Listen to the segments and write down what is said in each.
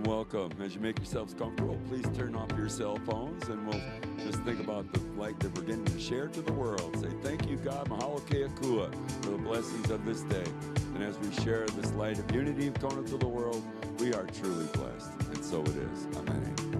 welcome. As you make yourselves comfortable, please turn off your cell phones and we'll just think about the light that we're getting to share to the world. Say, thank you, God, mahalo keakua, for the blessings of this day. And as we share this light of unity of Kona to the world, we are truly blessed. And so it is. Amen.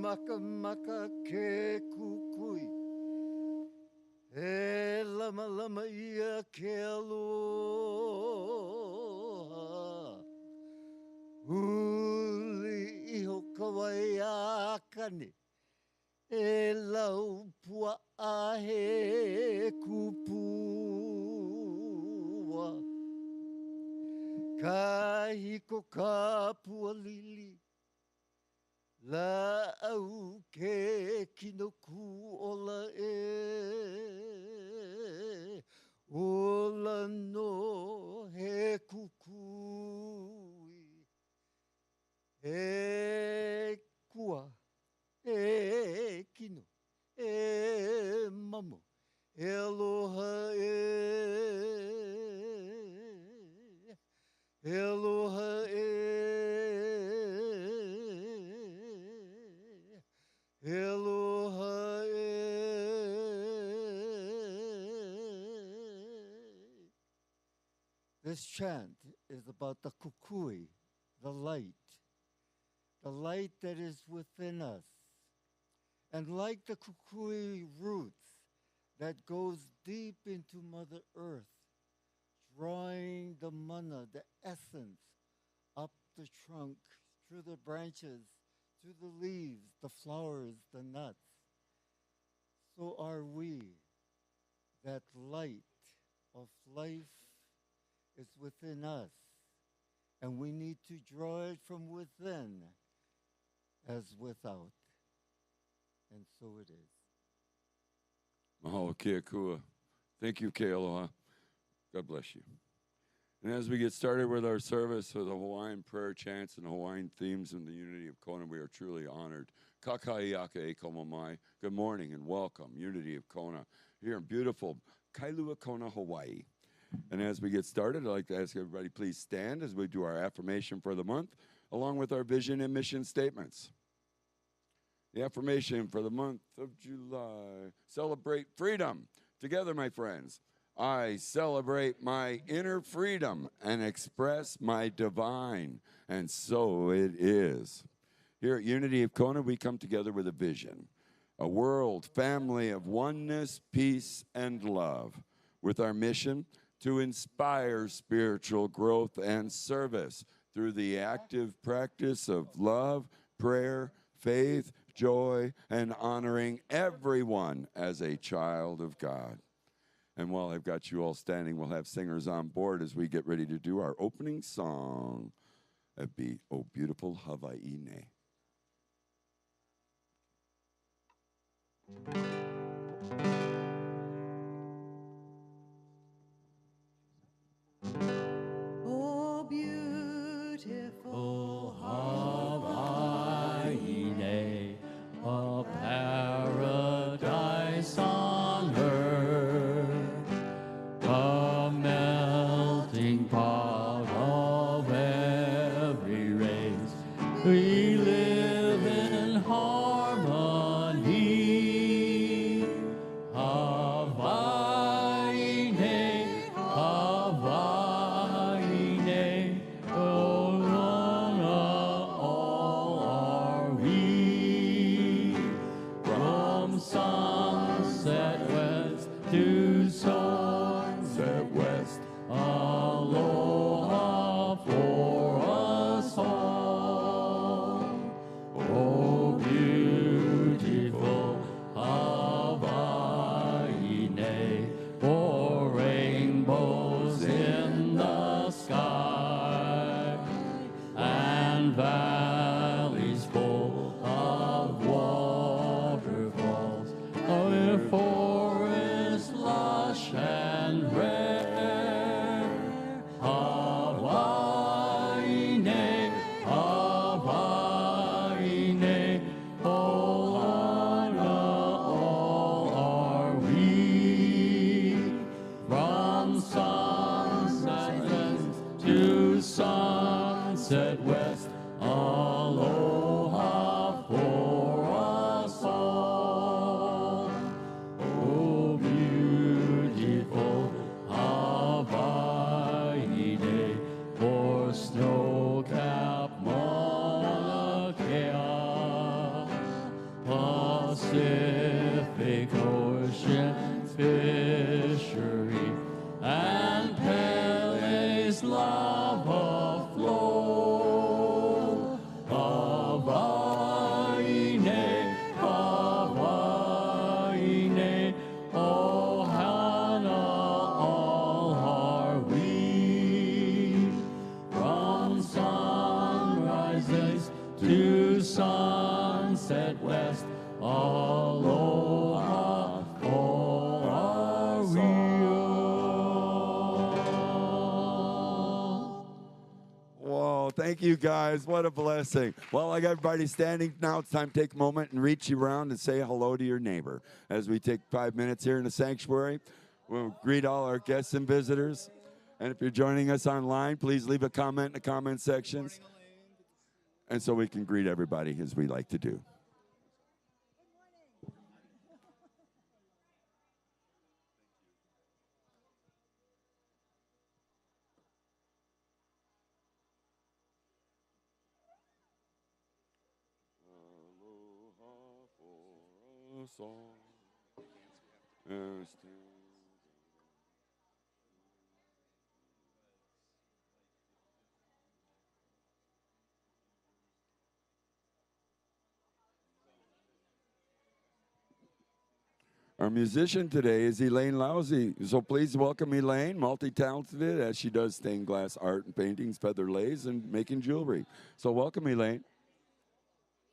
Maka maka ke kukui. E lama lama ia ke aloha. Uli iho kawai a kane. E lau pua a he kupua. Ka hiko ka pua lili. La au ke kinoku ola e ola no he kukui e kua e kino e mamo e aloha e aloha Aloha This chant is about the kukui, the light that is within us. And like the kukui roots that goes deep into Mother Earth, drawing the mana, the essence, up the trunk, through the branches, through the leaves, the flowers, the nuts, so are we. That light of life is within us, and we need to draw it from within as without. And so it is. Mahalo kia kua. Thank you, Kealoha. God bless you. And as we get started with our service with the Hawaiian prayer chants and Hawaiian themes in the unity of Kona, we are truly honored. Kakaiaka e komamai. Good morning and welcome, Unity of Kona, here in beautiful Kailua Kona, Hawaii. And as we get started, I'd like to ask everybody please stand as we do our affirmation for the month, along with our vision and mission statements. The affirmation for the month of July: celebrate freedom. Together, my friends. I celebrate my inner freedom and express my divine, and so it is. Here at Unity of Kona, we come together with a vision, a world family of oneness, peace, and love, with our mission to inspire spiritual growth and service through the active practice of love, prayer, faith, joy, and honoring everyone as a child of God. And while I've got you all standing, we'll have singers on board as we get ready to do our opening song. That'd be "Oh Beautiful Hawaiian." Oh, beautiful Hawaiian, a paradise on earth, a melting pot of every race. We live in harmony. Hawaiian, Hawaiian, Olana, all are we. due sunset west. Aloha for us all. Oh, beautiful Hawaiian, for rainbows in the sky and valleys full of waterfalls, a forest lush and rare. Hawaiian, Hawaiian, ohana all are we. From sunset to sunset west, aloha for us all. Oh, beautiful Hawaii, for snow-capped Mauna Kea, Pacific Ocean fishery, and Pele's lava flow. Hawaiian, Hawaiian, ohana all are we. From sunrises to sunset west, aloha all are we. Whoa, thank you guys. What a blessing. Well, I got everybody standing now. It's time to take a moment and reach around and say hello to your neighbor. As we take 5 minutes here in the sanctuary, we'll greet all our guests and visitors. And if you're joining us online, please leave a comment in the comment sections. And so we can greet everybody as we like to do. Our musician today is Elaine Lousy. So please welcome Elaine, multi-talented as she does stained glass art and paintings, feather lace, and making jewelry. So welcome, Elaine.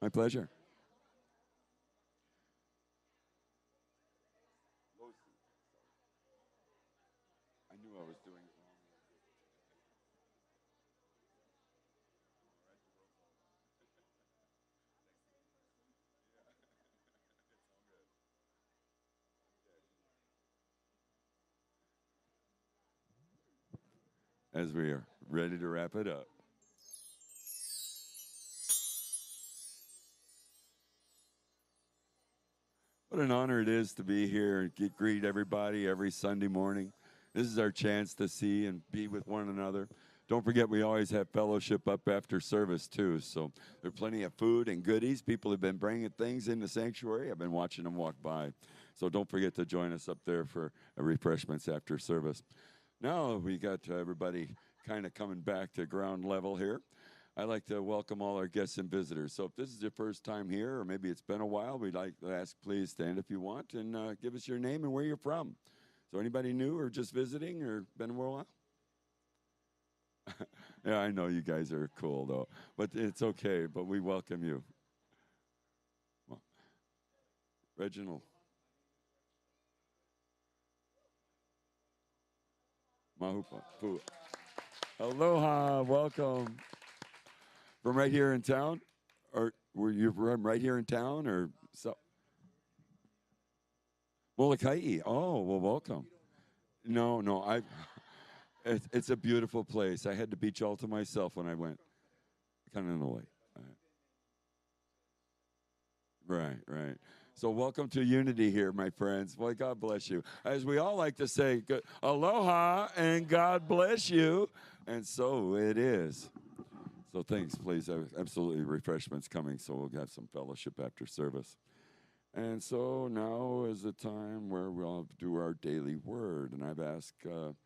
My pleasure. I knew I was doing it wrong. As we are ready to wrap it up. What an honor it is to be here and greet everybody every Sunday morning. This is our chance to see and be with one another. Don't forget, we always have fellowship up after service, too. So there's plenty of food and goodies. People have been bringing things in the sanctuary. I've been watching them walk by. So don't forget to join us up there for refreshments after service. Now we got everybody kind of coming back to ground level here. I'd like to welcome all our guests and visitors. So if this is your first time here, or maybe it's been a while, we'd like to ask, please stand if you want and give us your name and where you're from. So anybody new or just visiting or been a while? Yeah, I know you guys are cool, though. But it's okay, but we welcome you. Well, Reginald. Mahupa. Pua. Aloha, welcome. From right here in town? Or were you from right here in town? Or so? Molokai. Oh, well, welcome. No, it's a beautiful place. I had the beach all to myself when I went. Kind of in a way. Right. So welcome to Unity here, my friends. Well, God bless you. As we all like to say, aloha and God bless you. And so it is. So thanks, please. Absolutely refreshments coming, so we'll have some fellowship after service. And so now is the time where we'll do our daily word. And I've asked, I'm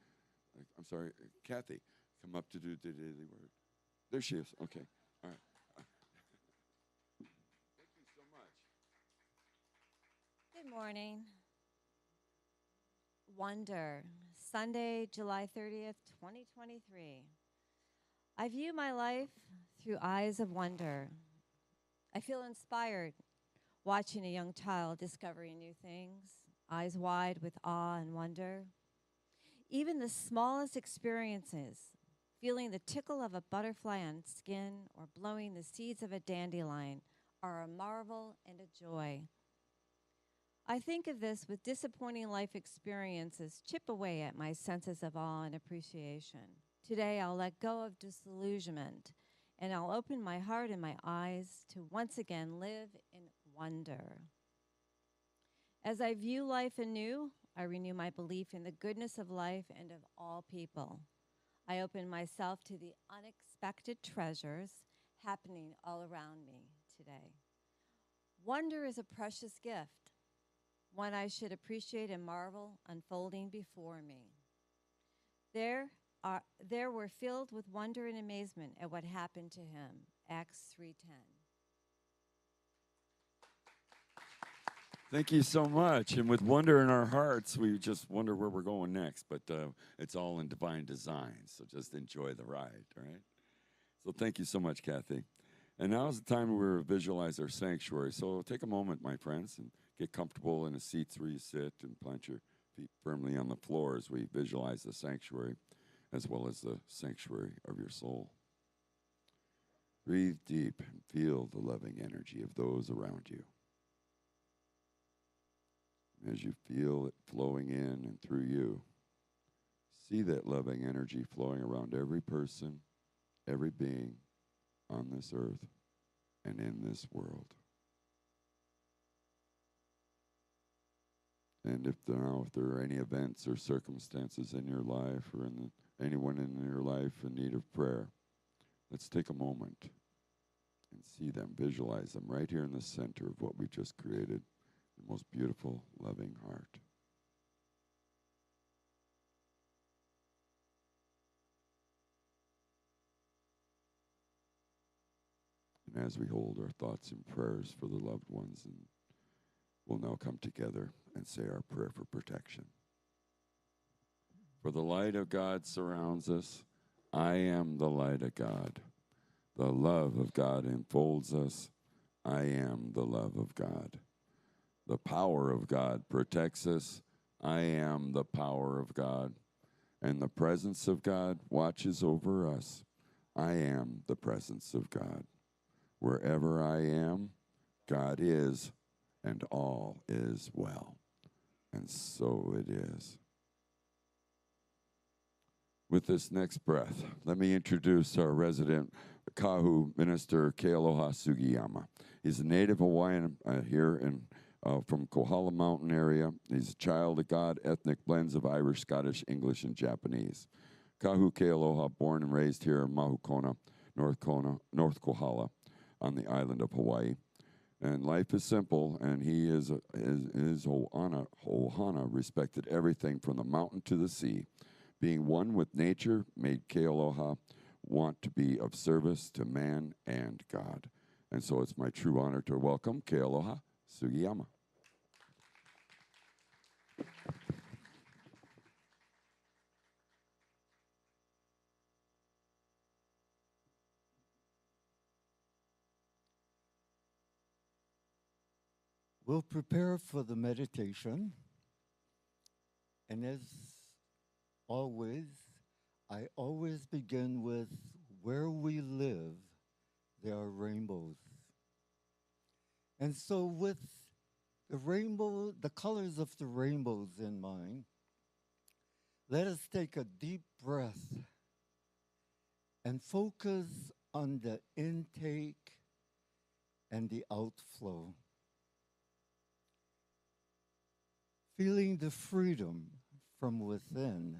sorry, Kathy, come up to do the daily word. There she is. Okay. All right. Thank you so much. Good morning. Wonder, Sunday, July 30th, 2023. I view my life through eyes of wonder. I feel inspired watching a young child discovering new things, eyes wide with awe and wonder. Even the smallest experiences, feeling the tickle of a butterfly on skin or blowing the seeds of a dandelion, are a marvel and a joy. I think of this with disappointing life experiences chip away at my senses of awe and appreciation. Today, I'll let go of disillusionment, and I'll open my heart and my eyes to once again live in wonder. As I view life anew, I renew my belief in the goodness of life and of all people. I open myself to the unexpected treasures happening all around me today. Wonder is a precious gift, one I should appreciate and marvel unfolding before me. There were filled with wonder and amazement at what happened to him. Acts 3:10. Thank you so much. And with wonder in our hearts, we just wonder where we're going next. But it's all in divine design. So just enjoy the ride, all right? So thank you so much, Kathy. And now is the time where we visualize our sanctuary. So take a moment, my friends, and get comfortable in the seats where you sit and plant your feet firmly on the floor as we visualize the sanctuary, as well as the sanctuary of your soul. Breathe deep and feel the loving energy of those around you. As you feel it flowing in and through you, see that loving energy flowing around every person, every being on this earth and in this world. And if there are any events or circumstances in your life or anyone in your life in need of prayer, let's take a moment and see them, visualize them right here in the center of what we just created, the most beautiful, loving heart. And as we hold our thoughts and prayers for the loved ones, and we'll now come together and say our prayer for protection. For the light of God surrounds us. I am the light of God. The love of God enfolds us. I am the love of God. The power of God protects us. I am the power of God. And the presence of God watches over us. I am the presence of God. Wherever I am, God is, and all is well. And so it is. With this next breath, let me introduce our resident Kahu minister, Kealoha Sugiyama. He's a native Hawaiian here from Kohala Mountain area. He's a child of God, ethnic blends of Irish, Scottish, English, and Japanese. Kahu Kealoha, born and raised here in Mahukona, North Kohala, on the island of Hawaii. And life is simple, and he is Ohana respected everything from the mountain to the sea. Being one with nature made Kealoha want to be of service to man and God. And so it's my true honor to welcome Kealoha Sugiyama. We'll prepare for the meditation. And as always, I always begin with where we live, there are rainbows. And so with the rainbow, the colors of the rainbows in mind, let us take a deep breath and focus on the intake and the outflow. Feeling the freedom from within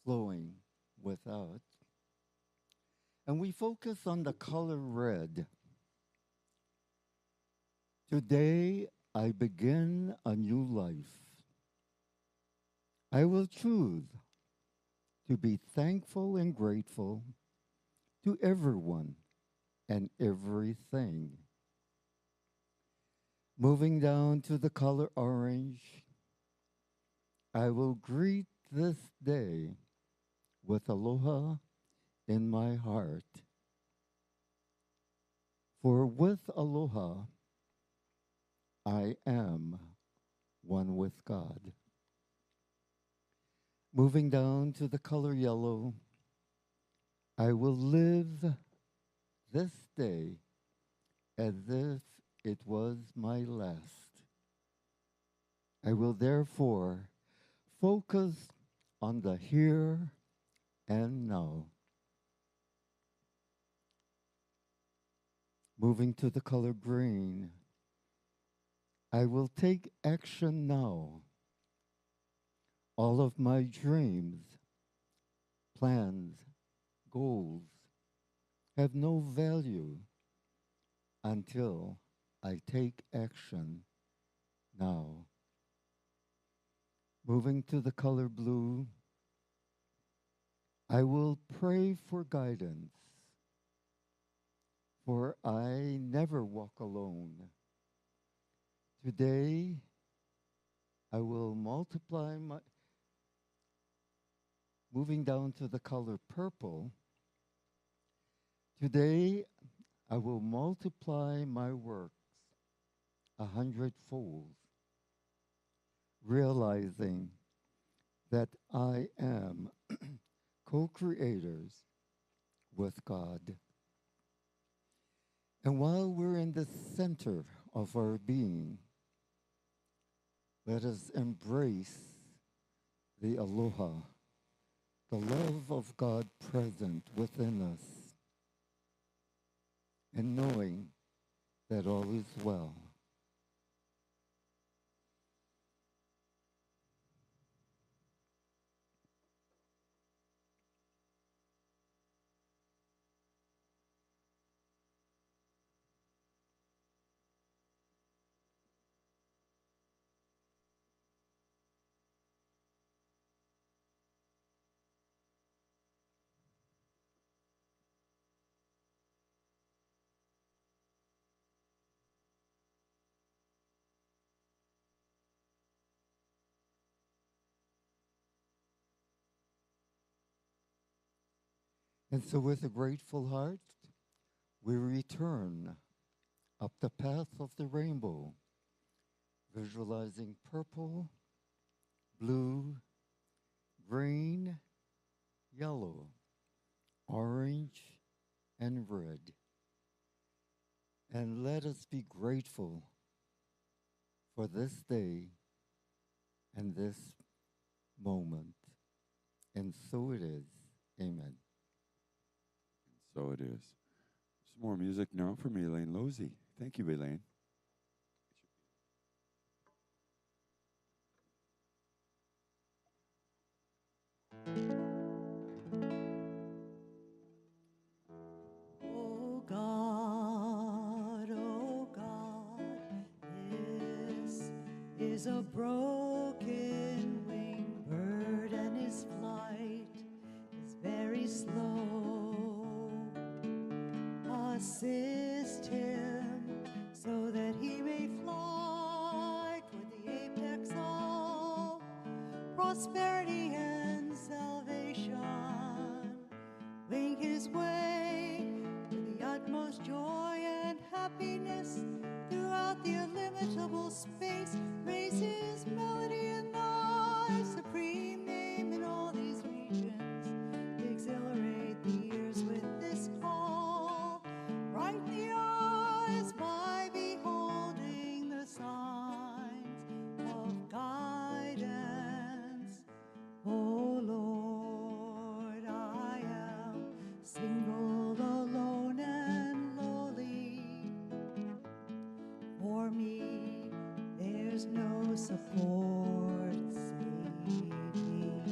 flowing without. And we focus on the color red. Today I begin a new life. I will choose to be thankful and grateful to everyone and everything. Moving down to the color orange, I will greet this day with aloha in my heart. For with aloha, I am one with God. Moving down to the color yellow, I will live this day as if it was my last. I will therefore focus on the here and now. Moving to the color green, I will take action now. All of my dreams, plans, goals have no value until I take action now. Moving to the color blue, I will pray for guidance, for I never walk alone. Today, I will multiply my. Moving down to the color purple, today I will multiply my works 100-fold, realizing that I am co-creators with God. And while we're in the center of our being, let us embrace the aloha, the love of God present within us, and knowing that all is well. And so with a grateful heart, we return up the path of the rainbow, visualizing purple, blue, green, yellow, orange, and red. And let us be grateful for this day and this moment. And so it is. Amen. So it is. Some more music now from Elaine Losey. Thank you, Elaine. Oh God, this is a broken winged bird, and his flight is very slow. Assist him so that he may fly toward the apex of prosperity and salvation. Wing his way to the utmost joy and happiness throughout the illimitable space. Raise his melody in thy supreme name in all these regions. Exhilarate the ears with this call. Brighten the eyes by beholding the signs of guidance. Oh Lord, I am single, alone, and lowly. For me, there's no support save thee.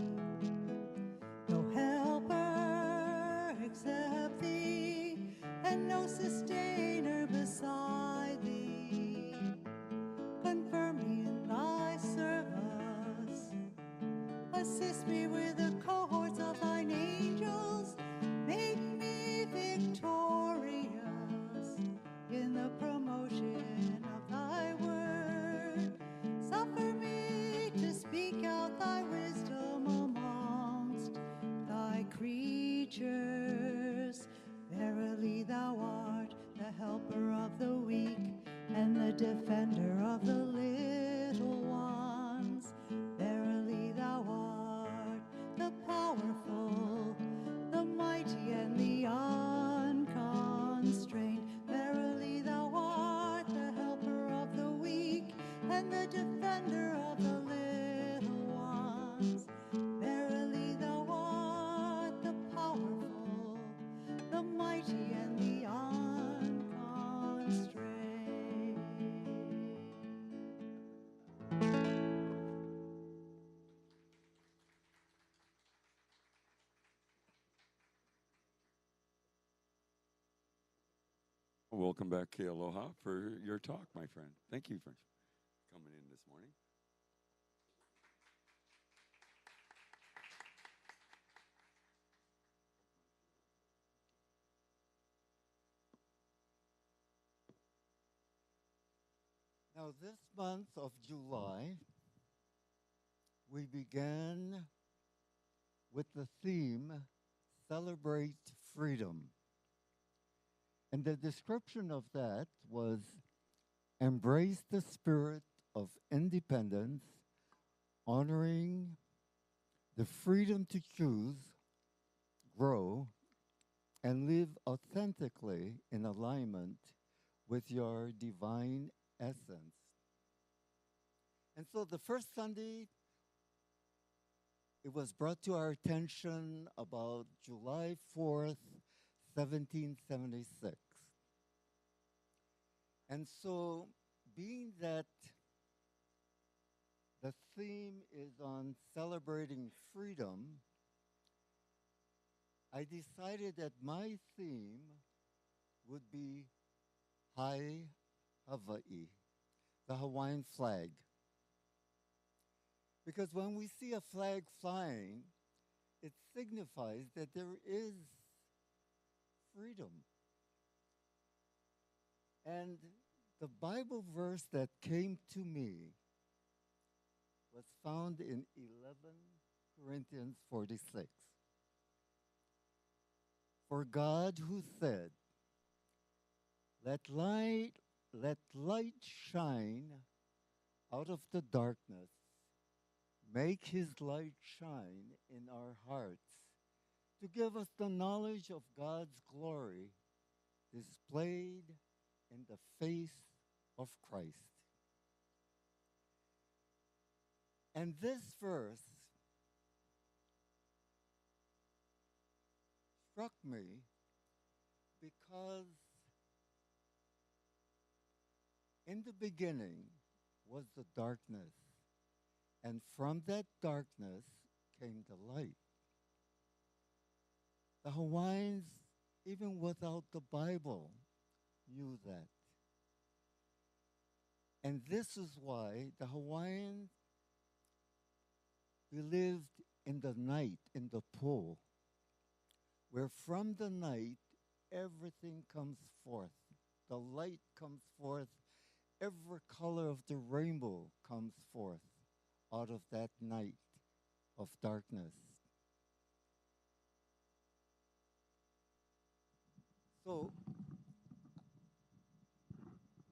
No helper except thee, and no sustainer beside thee. defender of the little ones. Verily thou art the powerful, the mighty, and the unconstrained. Verily thou art the helper of the weak and the defender of the little ones. Verily thou art the powerful, the mighty, and the unconstrained. Welcome back, Kealoha, for your talk, my friend. Thank you for coming in this morning. Now, this month of July, we began with the theme Celebrate Freedom. And the description of that was embrace the spirit of independence, honoring the freedom to choose, grow, and live authentically in alignment with your divine essence. And so the first Sunday, it was brought to our attention about July 4th, 1776. And so, being that the theme is on celebrating freedom, I decided that my theme would be Hai Hawaii, the Hawaiian flag. Because when we see a flag flying, it signifies that there is freedom. And the Bible verse that came to me was found in 11 Corinthians 46. For God who said, let light shine out of the darkness, make his light shine in our hearts to give us the knowledge of God's glory displayed in the face of Christ. And this verse struck me because in the beginning was the darkness, and from that darkness came the light. The Hawaiians, even without the Bible, knew that. And this is why the Hawaiians lived in the night, in the pool, where from the night everything comes forth. The light comes forth. Every color of the rainbow comes forth out of that night of darkness. So,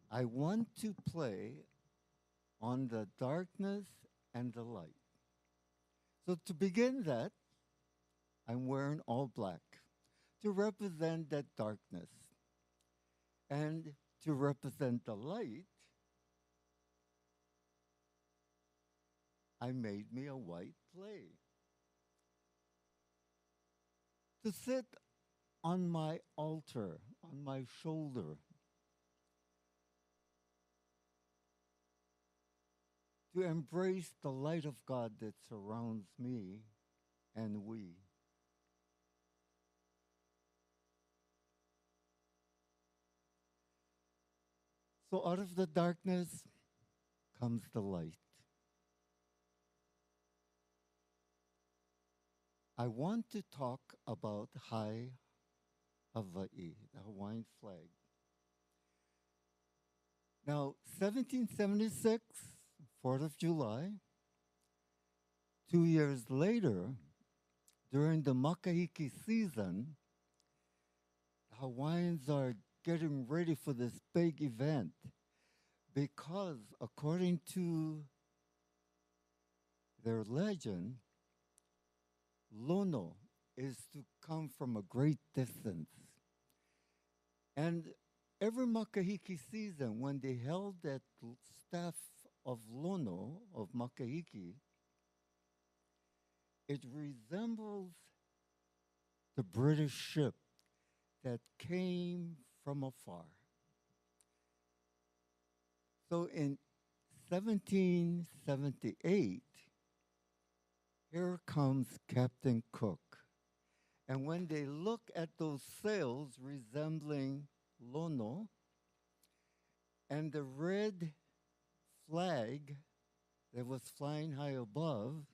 I want to play on the darkness and the light. So to begin that, I'm wearing all black to represent that darkness. And to represent the light, I made me a white clay to sit on my altar, on my shoulder, to embrace the light of God that surrounds me and we. So out of the darkness comes the light. I want to talk about Hai Hawaii, the Hawaiian flag. Now, 1776, 4th of July, 2 years later, during the Makahiki season, the Hawaiians are getting ready for this big event, because according to their legend, Lono is to come from a great distance. And every Makahiki season, when they held that staff of Lono, of Makahiki, it resembles the British ship that came from afar. So in 1778, here comes Captain Cook. And when they look at those sails resembling Lono and the red flag that was flying high above,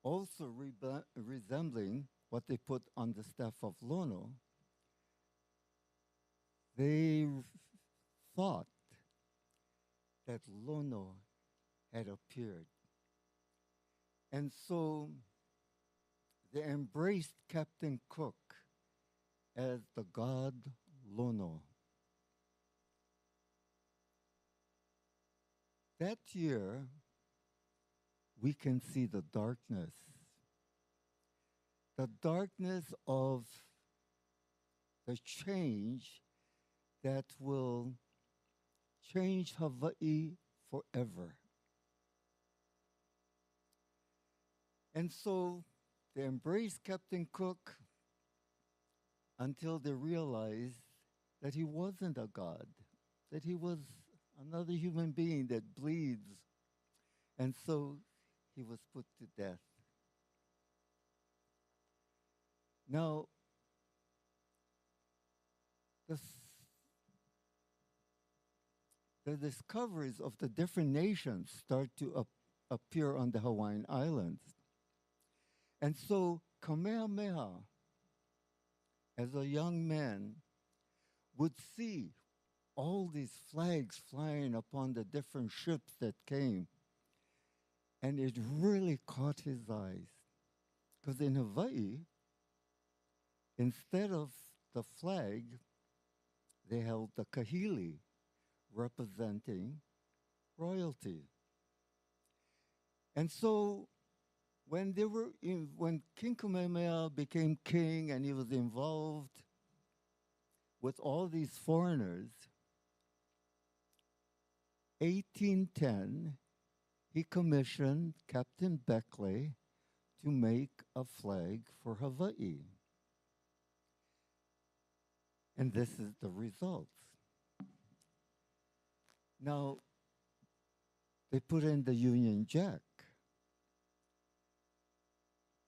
also resembling what they put on the staff of Lono, they thought that Lono had appeared. And so they embraced Captain Cook as the god Lono. That year, we can see the darkness of the change that will change Hawaii forever. And so they embraced Captain Cook until they realized that he wasn't a god, that he was another human being that bleeds. And so he was put to death. Now, the discoveries of the different nations start to appear on the Hawaiian Islands. And so Kamehameha, as a young man, would see all these flags flying upon the different ships that came. And it really caught his eyes. Because in Hawaii, instead of the flag, they held the kahili, representing royalty. And so when King Kamehameha became king and he was involved with all these foreigners, 1810, he commissioned Captain Beckley to make a flag for Hawaii. And this is the result. Now, they put in the Union Jack.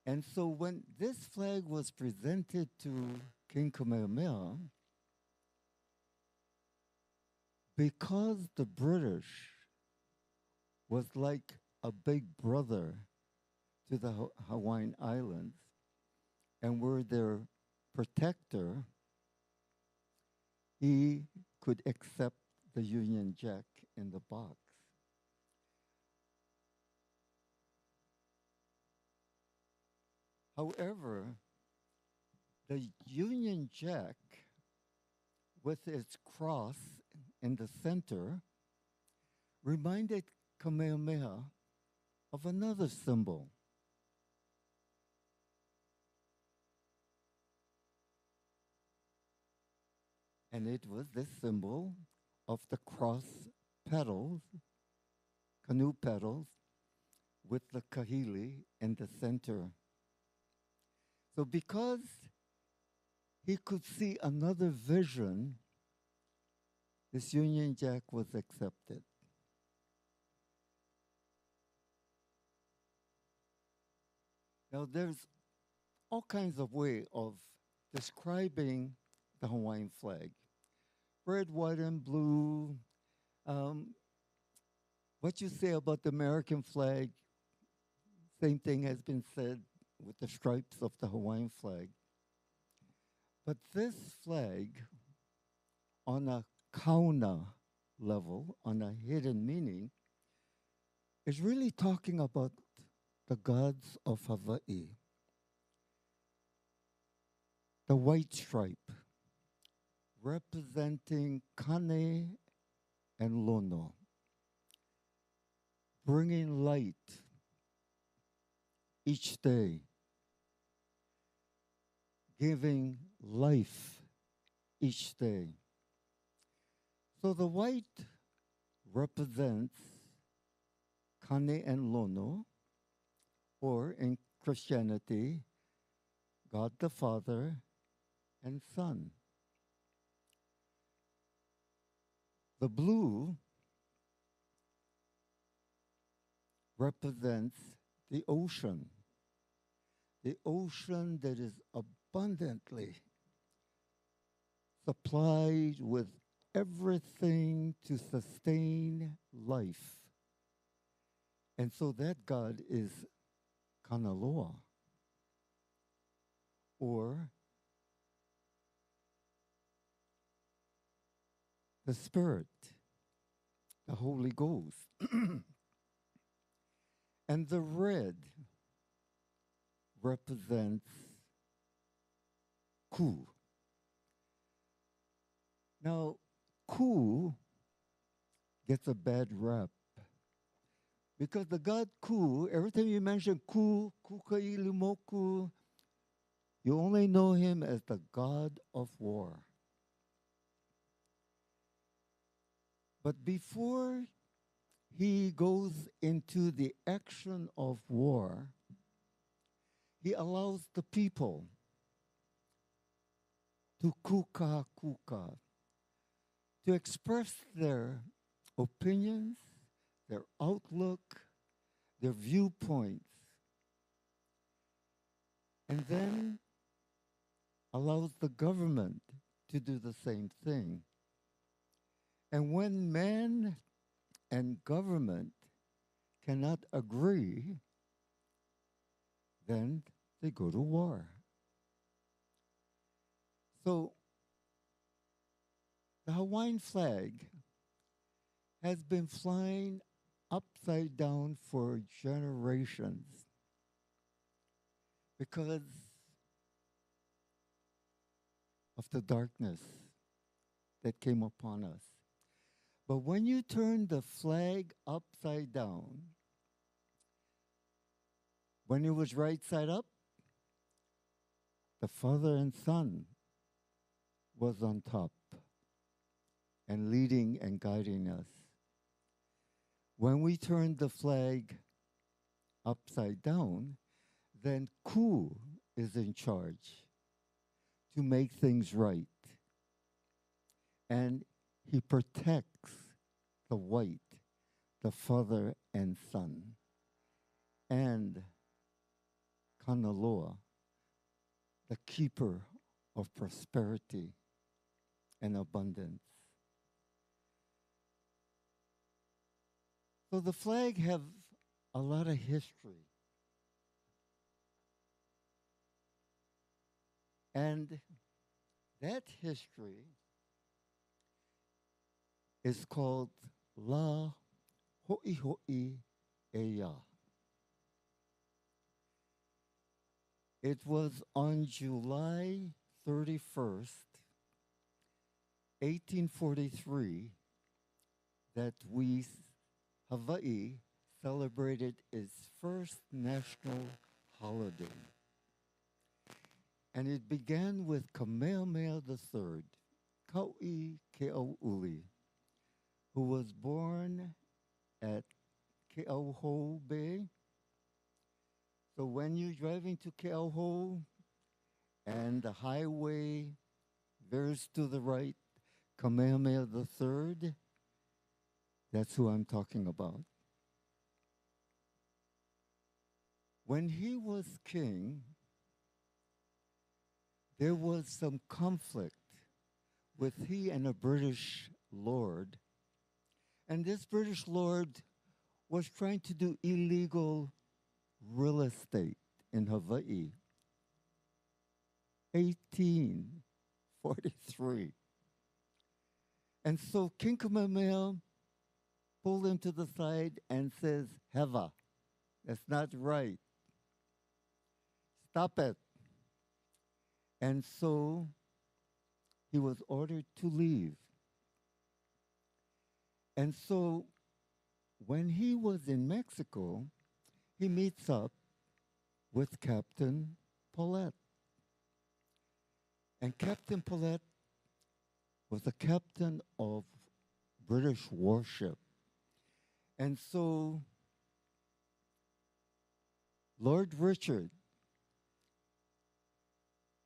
And so when this flag was presented to King Kamehameha, because the British was like a big brother to the Hawaiian Islands and were their protector, he could accept the Union Jack in the box. However, the Union Jack, with its cross in the center, reminded Kamehameha of another symbol. And it was this symbol of the cross petals, canoe petals, with the kahili in the center. So because he could see another vision, this Union Jack was accepted. Now there's all kinds of way of describing the Hawaiian flag. Red, white, and blue. What you say about the American flag, same thing has been said with the stripes of the Hawaiian flag. But this flag, on a kauna level, on a hidden meaning, is really talking about the gods of Hawaii. The white stripe, representing Kane and Lono, bringing light each day, giving life each day. So the white represents Kane and Lono, or in Christianity, God the Father and Son. The blue represents the ocean that is abundantly supplied with everything to sustain life. And so that God is Kanaloa, or the Spirit, the Holy Ghost. And the red represents Ku. Now, Ku gets a bad rap because the god Ku, every time you mention Ku, Kukailimoku, you only know him as the god of war. But before he goes into the action of war, he allows the people to kuka, to express their opinions, their outlook, their viewpoints, and then allows the government to do the same thing. And when man and government cannot agree, then they go to war. So the Hawaiian flag has been flying upside down for generations because of the darkness that came upon us. But when you turn the flag upside down, when it was right side up, the Father and Son was on top and leading and guiding us. When we turn the flag upside down, then Ku is in charge to make things right. And he protects the white, the Father and Son, and Kanaloa, the keeper of prosperity and abundance. So the flag have a lot of history. And that history is called La Ho'i Ho'i Eya. It was on July 31st, 1843, that Hawaii celebrated its first national holiday. And it began with Kamehameha III, Kau'i Ke'auli, who was born at Ke'auhou Bay. So when you're driving to Ke'auhou and the highway veers to the right, Kamehameha III, that's who I'm talking about. When he was king, there was some conflict with he and a British lord. And this British lord was trying to do illegal real estate in Hawaii. 1843. And so King Kamehameha pulled him to the side and says, Heva, that's not right. Stop it. And so he was ordered to leave. And so when he was in Mexico, he meets up with Captain Paulette. And Captain Paulette was a captain of British warship. And so Lord Richard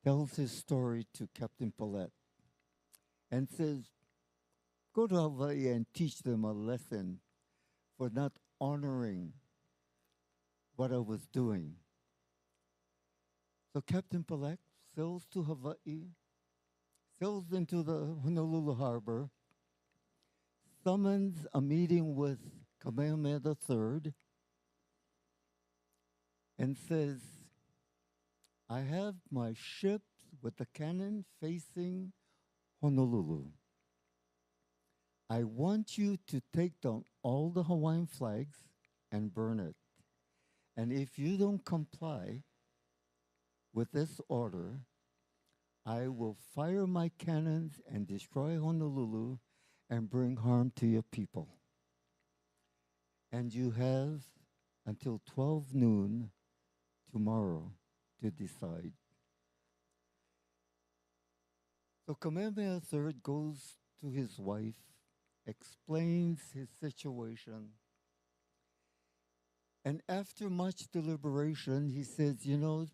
tells his story to Captain Paulette and says, go to Hawaii and teach them a lesson for not honoring what I was doing. So Captain Paulette sails to Hawaii, sails into the Honolulu harbor, summons a meeting with Kamehameha III, and says, I have my ships with the cannon facing Honolulu. I want you to take down all the Hawaiian flags and burn it. And if you don't comply with this order, I will fire my cannons and destroy Honolulu and bring harm to your people. And you have until 12 noon tomorrow to decide. So Kamehameha III goes to his wife, explains his situation, and after much deliberation, he says, you know,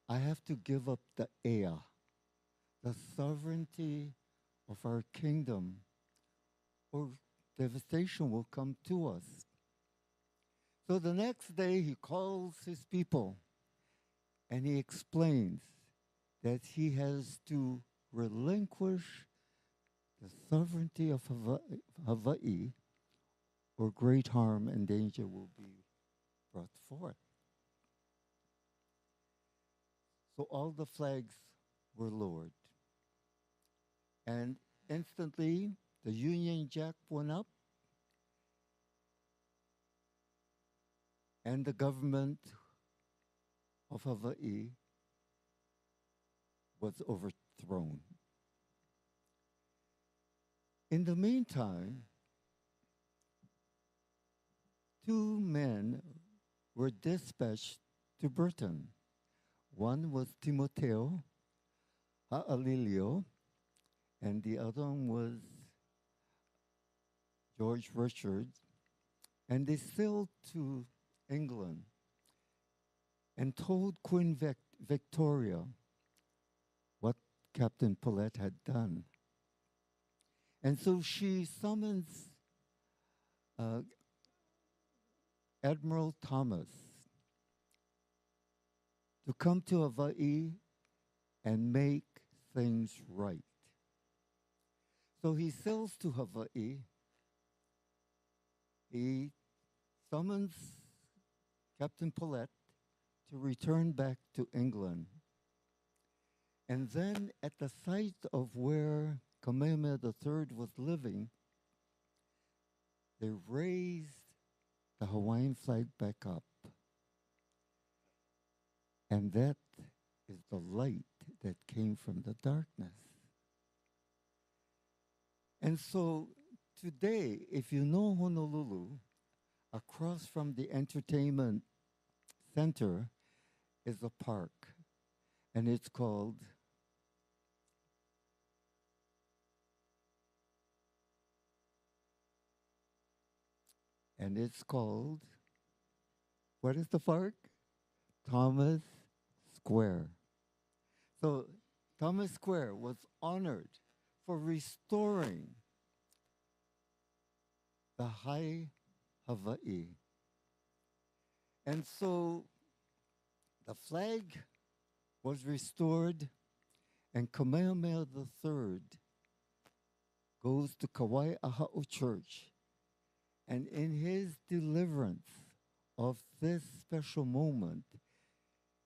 I have to give up the ea, the sovereignty of our kingdom, or devastation will come to us. So the next day, he calls his people, and he explains that he has to relinquish the sovereignty of Hawaii, or great harm and danger will be brought forth. So all the flags were lowered. And instantly, the Union Jack went up, and the government of Hawaii was overthrown. In the meantime, two men were dispatched to Britain. One was Timoteo Ha'alilio, and the other one was George Richard, and they sailed to England and told Queen Victoria what Captain Paulette had done. And so she summons Admiral Thomas to come to Hawaii and make things right. So he sails to Hawaii. He summons Captain Paulette to return back to England. And then at the site of where Kamehameha III was living, they raised the Hawaiian flag back up. And that is the light that came from the darkness. And so today, if you know Honolulu, across from the entertainment center is a park, and it's called what is the park? Thomas Square. So Thomas Square was honored for restoring the high Hawaii. And so the flag was restored, and Kamehameha III goes to Kauai Aha'u Church, and in his deliverance of this special moment,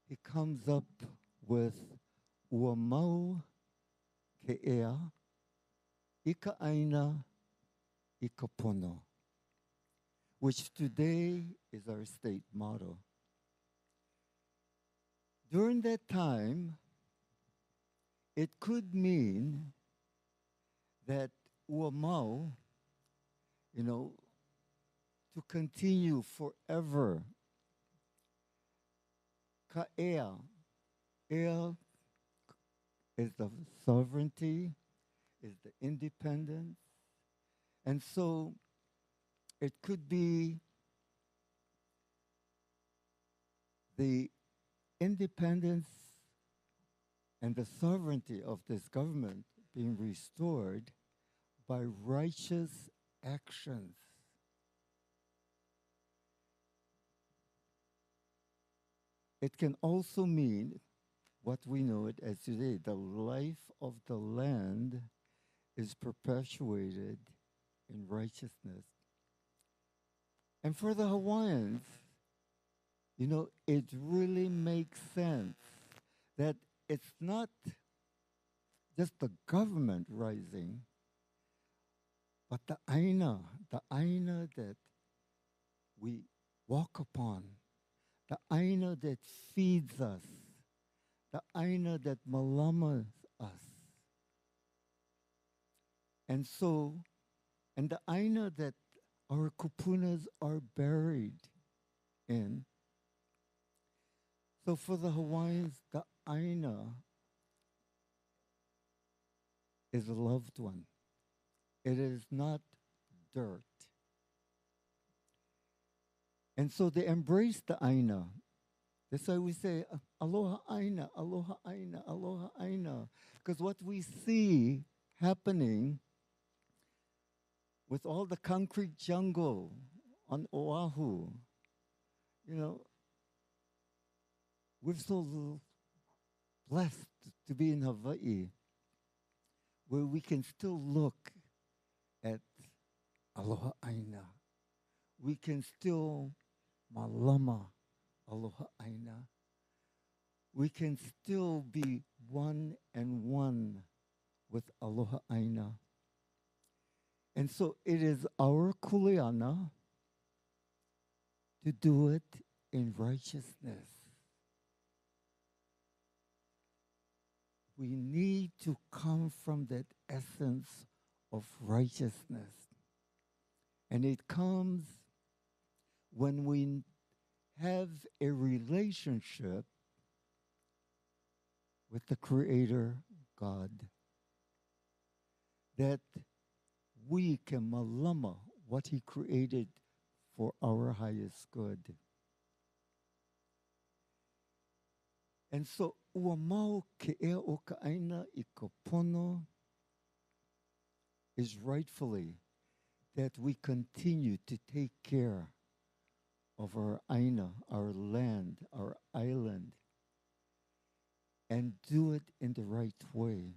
he comes up with Ua mau ke ea, ika aina, ika pono, which today is our state motto. During that time, it could mean that ua mau you know, to continue forever. Ka'ea. Ea is the sovereignty, is the independence. And so it could be the independence and the sovereignty of this government being restored by righteous actions. It can also mean what we know it as today. The life of the land is perpetuated in righteousness. And for the Hawaiians, you know, it really makes sense that it's not just the government rising, but the aina that we walk upon, the aina that feeds us, the aina that malamas us. And so, and the aina that our kupunas are buried in. So for the Hawaiians, the aina is a loved one. It is not dirt. And so they embrace the aina. That's why we say, aloha aina, aloha aina, aloha aina. Because what we see happening with all the concrete jungle on Oahu, you know, we're so blessed to be in Hawaii, where we can still look at aloha aina. We can still malama aloha aina. We can still be one and one with aloha aina. And so it is our kuleana to do it in righteousness. We need to come from that essence of righteousness. And it comes when we have a relationship with the Creator God, that we can malama what He created for our highest good. And so, ua mau ke ea o ka aina I ka pono is rightfully that we continue to take care of our aina, our land, our island, and do it in the right way.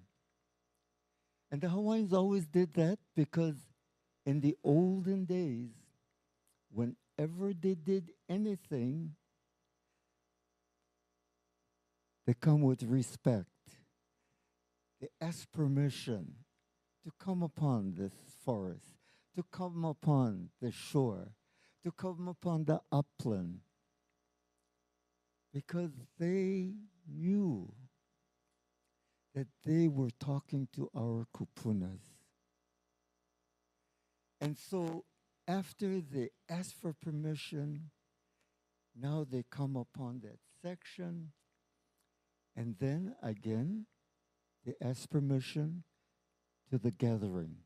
And the Hawaiians always did that because in the olden days, whenever they did anything, they come with respect. They ask permission to come upon this forest, to come upon the shore, to come upon the upland, because they knew that they were talking to our kupunas. And so after they ask for permission, now they come upon that section, and then again, they ask permission to the gathering.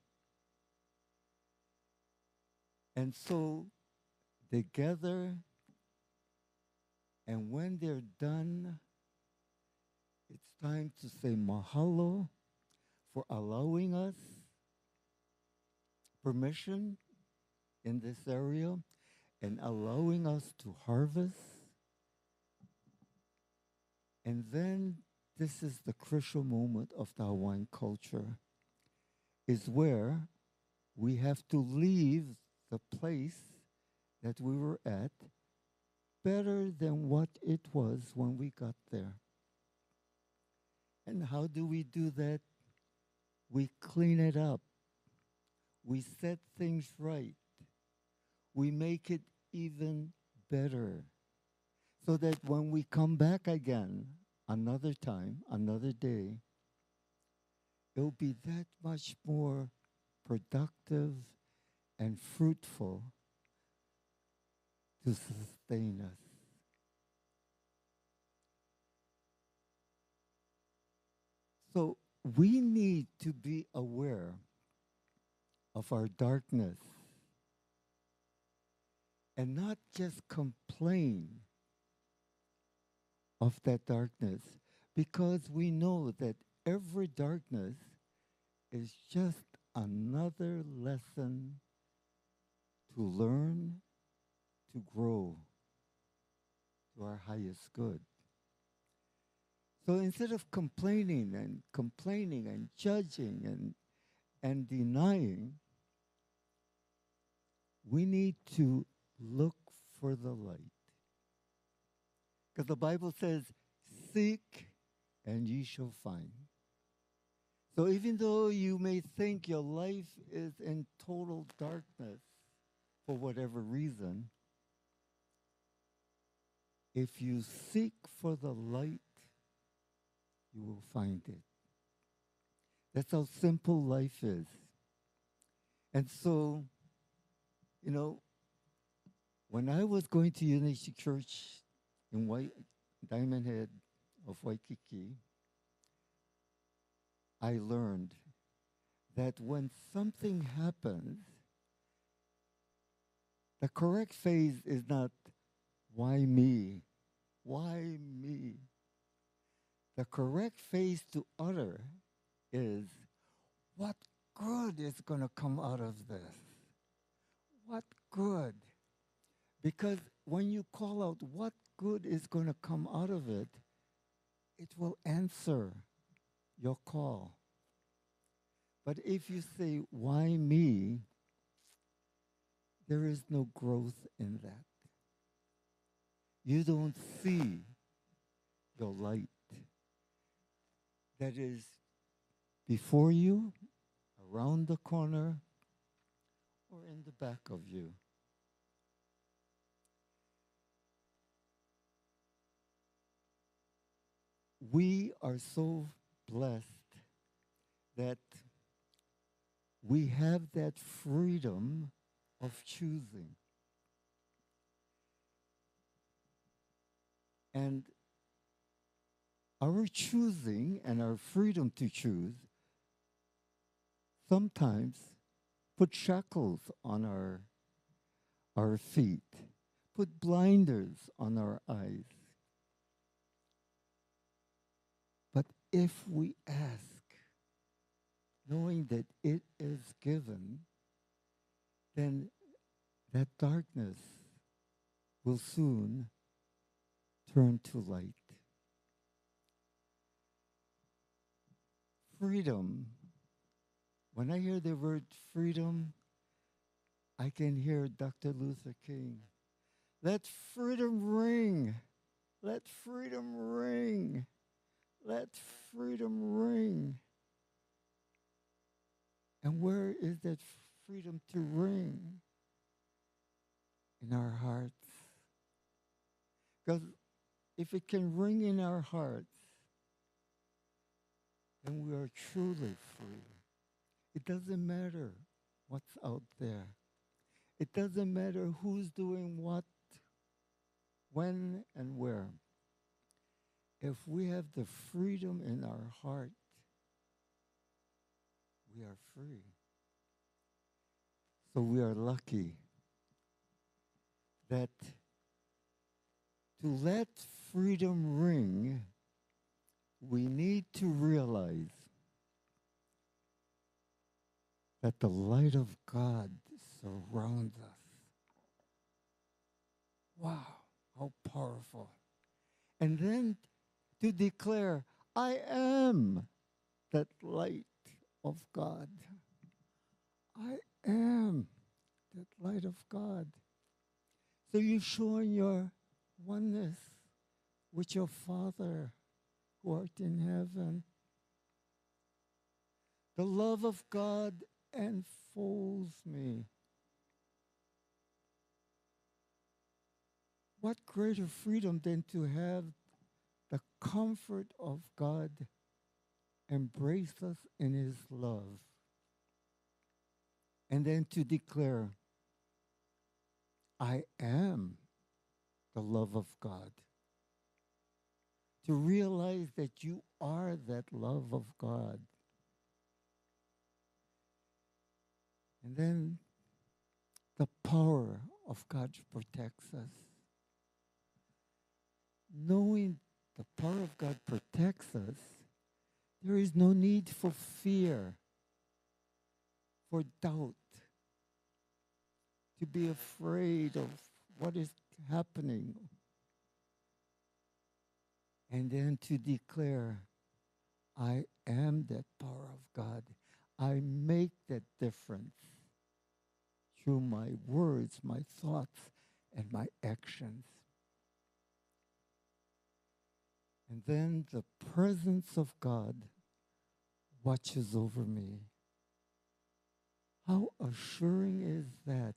And so they gather, and when they're done, it's time to say mahalo for allowing us permission in this area and allowing us to harvest. And then this is the crucial moment of the Hawaiian culture, is where we have to leave the place that we were at better than what it was when we got there. And how do we do that? We clean it up. We set things right. We make it even better so that when we come back again, another time, another day, it'll be that much more productive and fruitful to sustain us. So we need to be aware of our darkness and not just complain of that darkness, because we know that every darkness is just another lesson to learn, to grow to our highest good. So instead of complaining and judging and denying, we need to look for the light. Because the Bible says, seek and ye shall find. So even though you may think your life is in total darkness for whatever reason, if you seek for the light, you will find it. That's how simple life is. And so, you know, when I was going to Unity Church in Diamond Head of Waikiki, I learned that when something happens, the correct phrase is not, why me? Why me? The correct phrase to utter is, what good is going to come out of this? What good? Because when you call out what good is going to come out of it, it will answer your call. But if you say, why me? There is no growth in that. You don't see your light that is before you, around the corner, or in the back of you. We are so blessed that we have that freedom of choosing. And our choosing and our freedom to choose sometimes put shackles on our feet, put blinders on our eyes. But if we ask, knowing that it is given, then that darkness will soon turn to light. Freedom. When I hear the word freedom, I can hear Dr. Luther King. Let freedom ring. Let freedom ring. Let freedom ring. And where is that freedom to ring? In our hearts. Because if it can ring in our hearts, then we are truly free. It doesn't matter what's out there. It doesn't matter who's doing what, when, and where. If we have the freedom in our heart, we are free. So we are lucky that to let freedom ring, we need to realize that the light of God surrounds us. Wow, how powerful. And then to declare, I am that light of God. I am that light of God. So you're showing your oneness with your Father who art in heaven. The love of God enfolds me. What greater freedom than to have the comfort of God embrace us in his love. And then to declare, I am the love of God. To realize that you are that love of God. And then the power of God protects us. Knowing the power of God protects us, there is no need for fear, for doubt, to be afraid of what is happening. And then to declare, I am that power of God. I make that difference through my words, my thoughts, and my actions. And then the presence of God watches over me. How assuring is that?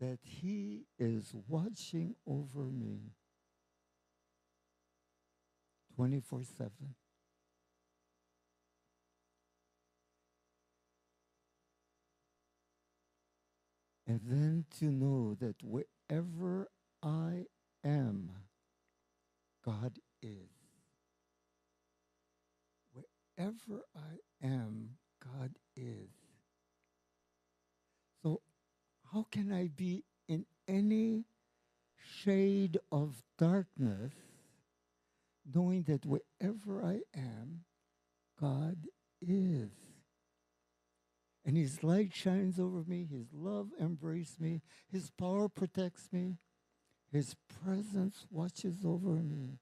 That He is watching over me 24/7. And then to know that wherever I am, God is. Wherever I am, God is. So how can I be in any shade of darkness, knowing that wherever I am, God is? And His light shines over me, His love embraces me, His power protects me, His presence watches over me.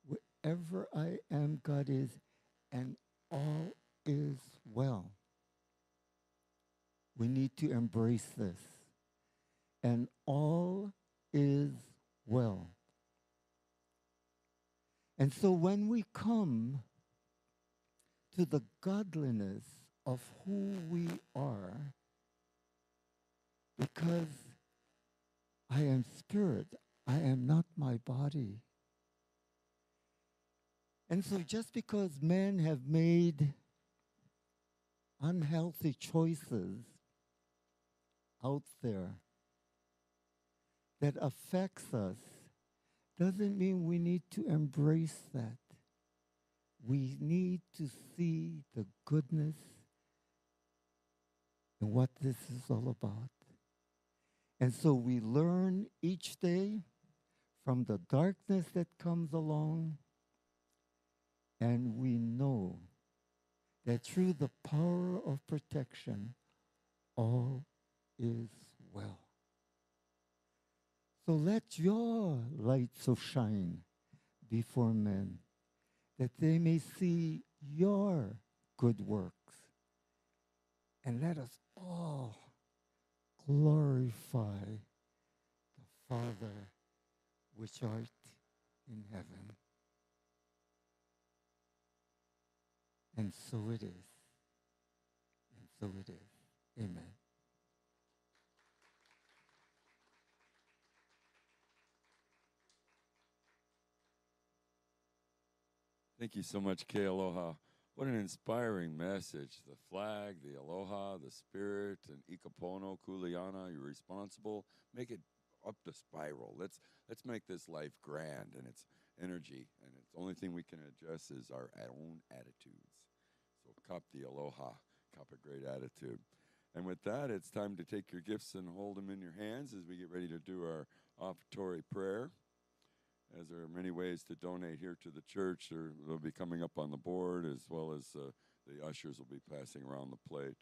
Wherever I am, God is, and all is well. We need to embrace this. And all is well. And so when we come to the godliness of who we are, because I am spirit, I am not my body. And so just because men have made unhealthy choices out there that affects us, doesn't mean we need to embrace that. We need to see the goodness and what this is all about. And so we learn each day from the darkness that comes along, and we know that through the power of protection, all is well. So let your light so shine before men, that they may see your good works. And let us all glorify the Father which art in heaven. And so it is. And so it is. Amen. Thank you so much, Kealoha. What an inspiring message. The flag, the aloha, the spirit, and ikapono, kuleana, you're responsible. Make it up the spiral. Let's make this life grand and its energy. And it's the only thing we can adjust is our own attitudes. So cop the aloha, cop a great attitude. And with that, it's time to take your gifts and hold them in your hands as we get ready to do our offertory prayer. As there are many ways to donate here to the church, they'll be coming up on the board, as well as the ushers will be passing around the plate.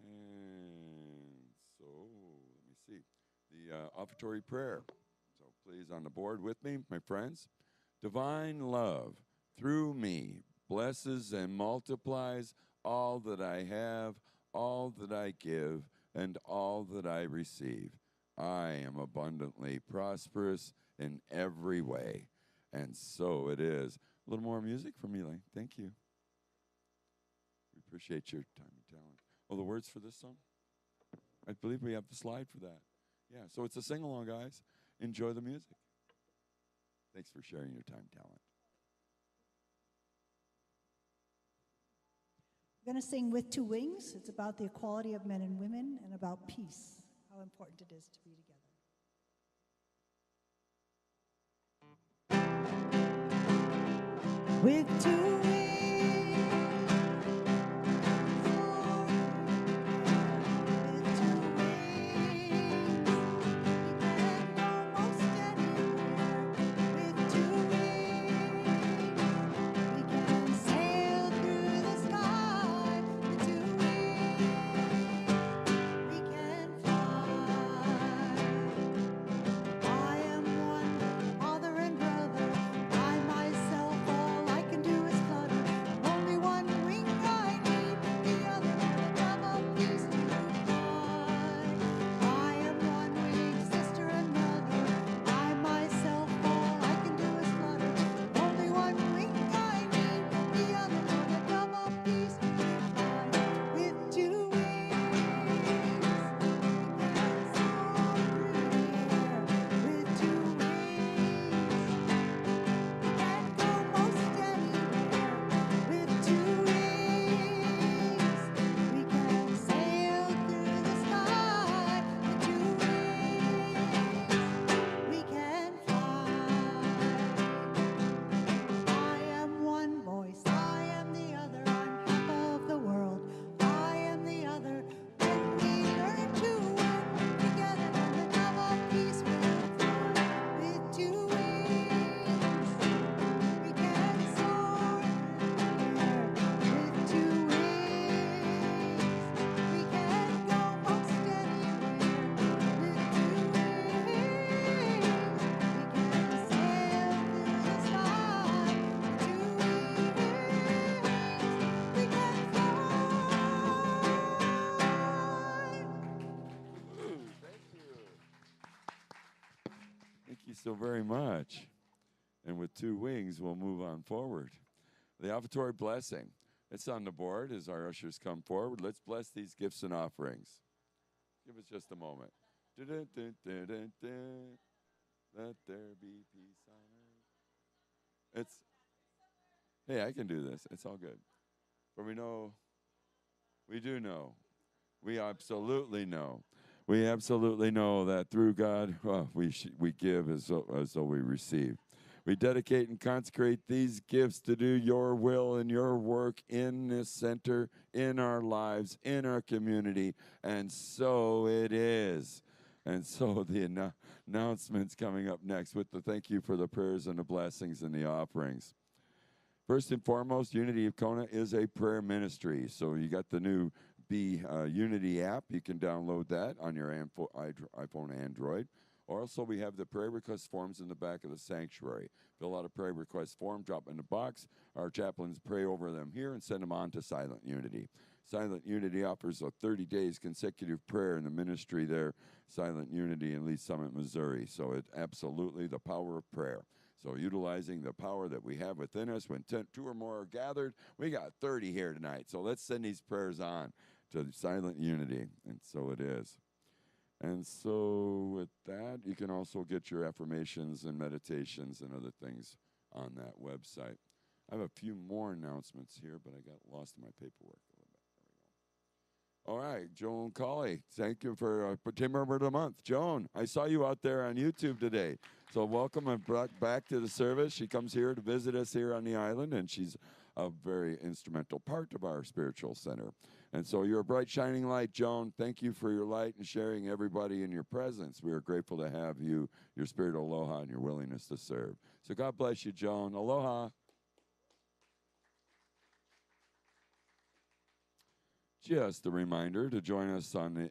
And so, let me see. The offertory prayer. So please, on the board with me, my friends. Divine love, through me, blesses and multiplies all that I have, all that I give, and all that I receive. I am abundantly prosperous in every way. And so it is. A little more music from Eli. Thank you. We appreciate your time and talent. Oh, the words for this song? I believe we have the slide for that. Yeah, so it's a sing-along, guys. Enjoy the music. Thanks for sharing your time, talent. We're going to sing With Two Wings. It's about the equality of men and women and about peace, how important it is to be together. With two wings, with two wings, we can go most anywhere. With two wings, we can sail through the sky. With two wings, we can fly. I am one, father and brother. I myself, all I can do is flutter. Only one wing I need, the other a dove of peace to fly. I am one wing, sister and mother. I myself, all I can do is flutter. Only one wing I need, the other a dove of peace to fly. With two wings, we can soar through the air. With two wings, we can go most anywhere. With two wings, we can sail through the sky. With two wings, we can fly. I am one voice, I am the other, I'm half of the world. I am the other. When we learn to work together, then the dove of peace will fly. With two wings, we can soar through the air. With two wings, we can go most anywhere. With two wings, we can sail through the sky. With two wings, we can fly. Thank you so very much. And with two wings, we'll move on forward. The offertory blessing. It's on the board as our ushers come forward. Let's bless these gifts and offerings. Give us just a moment. Dun-dun-dun-dun-dun-dun. Let there be peace on earth. Hey, I can do this. It's all good. For we do know, we absolutely know that through God, we give as though we receive. We dedicate and consecrate these gifts to do your will and your work in this center, in our lives, in our community, and so it is. And so the announcements coming up next with the thank you for the prayers and the blessings and the offerings. First and foremost, Unity of Kona is a prayer ministry. So you got the new Unity app. You can download that on your iPhone, Android. Also, we have the prayer request forms in the back of the sanctuary. Fill out a prayer request form, drop in the box. Our chaplains pray over them here and send them on to Silent Unity. Silent Unity offers a 30 days consecutive prayer in the ministry there, Silent Unity in Lee Summit, Missouri. So it's absolutely the power of prayer. So utilizing the power that we have within us, when 2 or more are gathered, we got 30 here tonight. So let's send these prayers on to Silent Unity, and so it is. And so with that, you can also get your affirmations and meditations and other things on that website. I have a few more announcements here, but I got lost in my paperwork a little bit. There we go. All right, Joan Colley, thank you for Team Member of the Month. Joan, I saw you out there on YouTube today. So welcome and brought back to the service. She comes here to visit us here on the island, and she's a very instrumental part of our spiritual center. And so you're a bright, shining light, Joan. Thank you for your light and sharing everybody in your presence. We are grateful to have you, your spirit of aloha, and your willingness to serve. So God bless you, Joan. Aloha. Just a reminder to join us on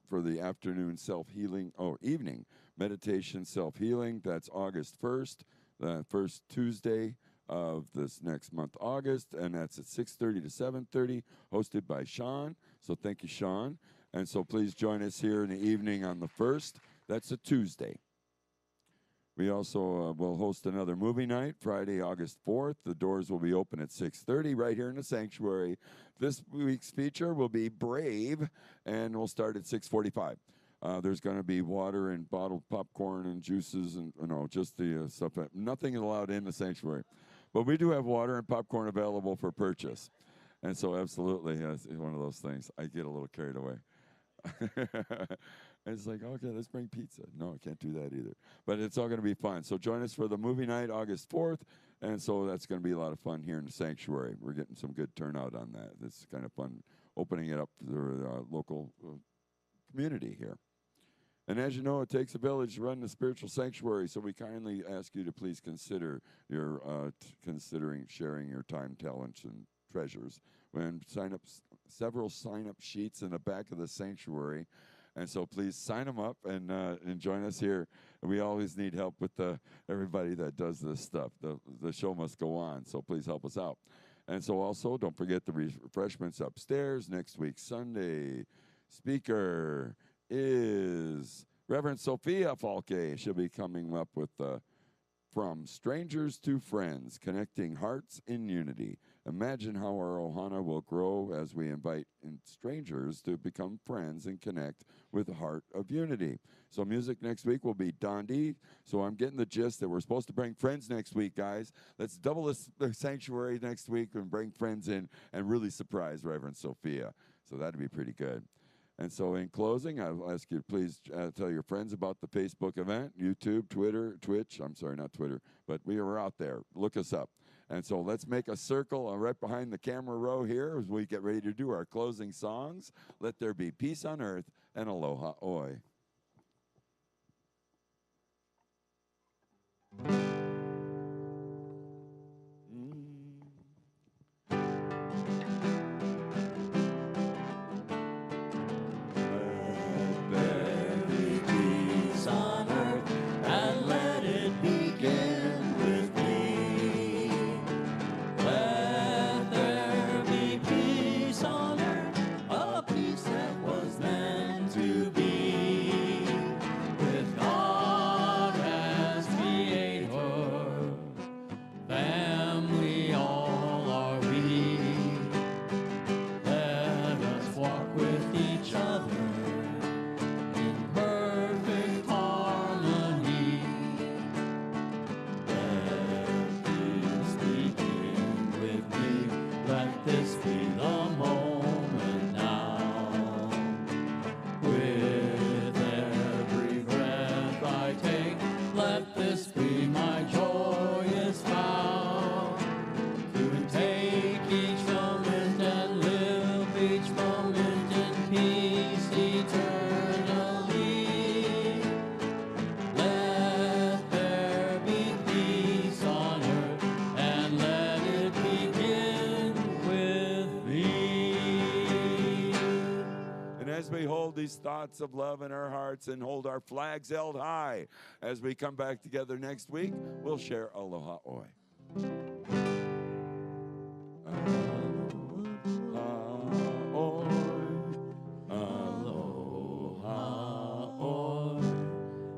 for the afternoon self-healing, evening meditation self-healing. That's August 1st, the first Tuesday of this next month, August, and that's at 6:30 to 7:30, hosted by Sean. So thank you, Sean. And so please join us here in the evening on the 1st. That's a Tuesday. We also will host another movie night, Friday, August 4th. The doors will be open at 6:30 right here in the sanctuary. This week's feature will be Brave, and we'll start at 6:45. There's going to be water and bottled popcorn and juices and, just the stuff. Nothing allowed in the sanctuary. But we do have water and popcorn available for purchase. And so absolutely, it's one of those things. I get a little carried away. It's like, okay, let's bring pizza. No, I can't do that either. But it's all going to be fun. So join us for the movie night August 4th. And so that's going to be a lot of fun here in the sanctuary. We're getting some good turnout on that. It's kind of fun opening it up to the local community here. And as you know, it takes a village to run the spiritual sanctuary, so we kindly ask you to please consider your considering sharing your time, talents, and treasures. When several sign-up sheets in the back of the sanctuary, and so please sign them up and join us here. We always need help with everybody that does this stuff. The show must go on, so please help us out. And so also, don't forget the refreshments upstairs next week, Sunday. Speaker is Reverend Sophia Falke. She'll be coming up with From Strangers to Friends, Connecting Hearts in Unity. Imagine how our ohana will grow as we invite strangers to become friends and connect with the heart of unity. So music next week will be Dondi. So I'm getting the gist that we're supposed to bring friends next week, guys. Let's double the sanctuary next week and bring friends in and really surprise Reverend Sophia. So that'd be pretty good. And so in closing, I'll ask you to please tell your friends about the Facebook event, YouTube, Twitter, Twitch. I'm sorry, not Twitter, but we are out there. Look us up. And so let's make a circle right behind the camera row here as we get ready to do our closing songs. Let there be peace on earth and aloha oi. These thoughts of love in our hearts and hold our flags held high. As we come back together next week, we'll share Aloha Oi. Aloha oi,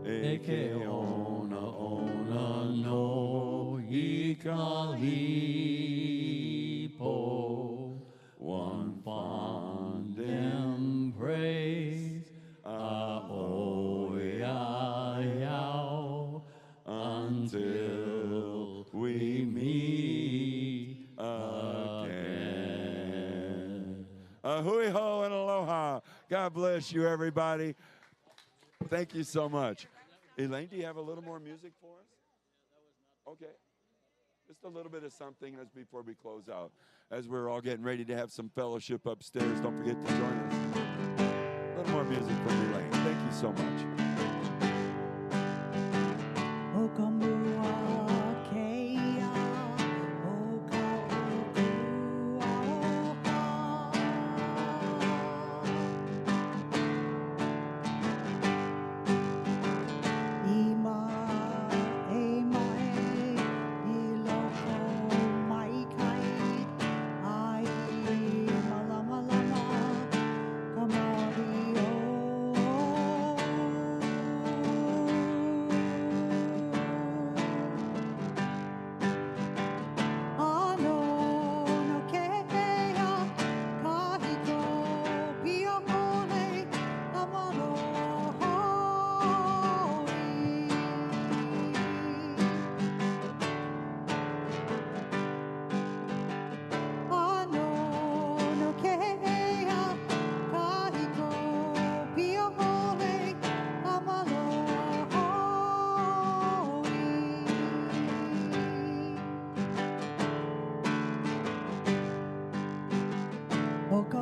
e ke ona ona no i ka lipo, one fond embrace, a oi a yao, until we meet again. A hui ho and aloha. God bless you, everybody. Thank you so much. Elaine, do you have a little more music for us? Okay. Just a little bit of something as before we close out. As we're all getting ready to have some fellowship upstairs, don't forget to join us. A little more music from Elaine. Thank you so much.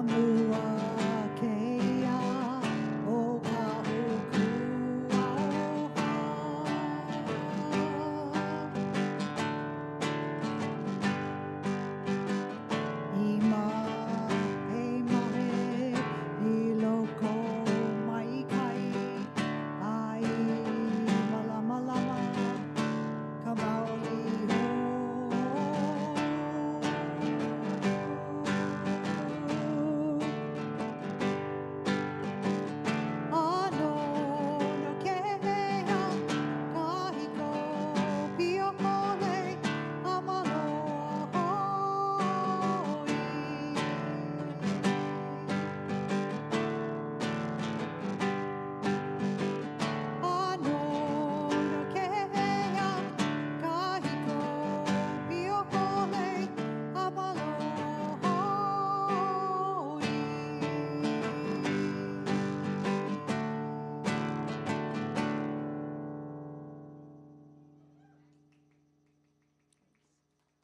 moon.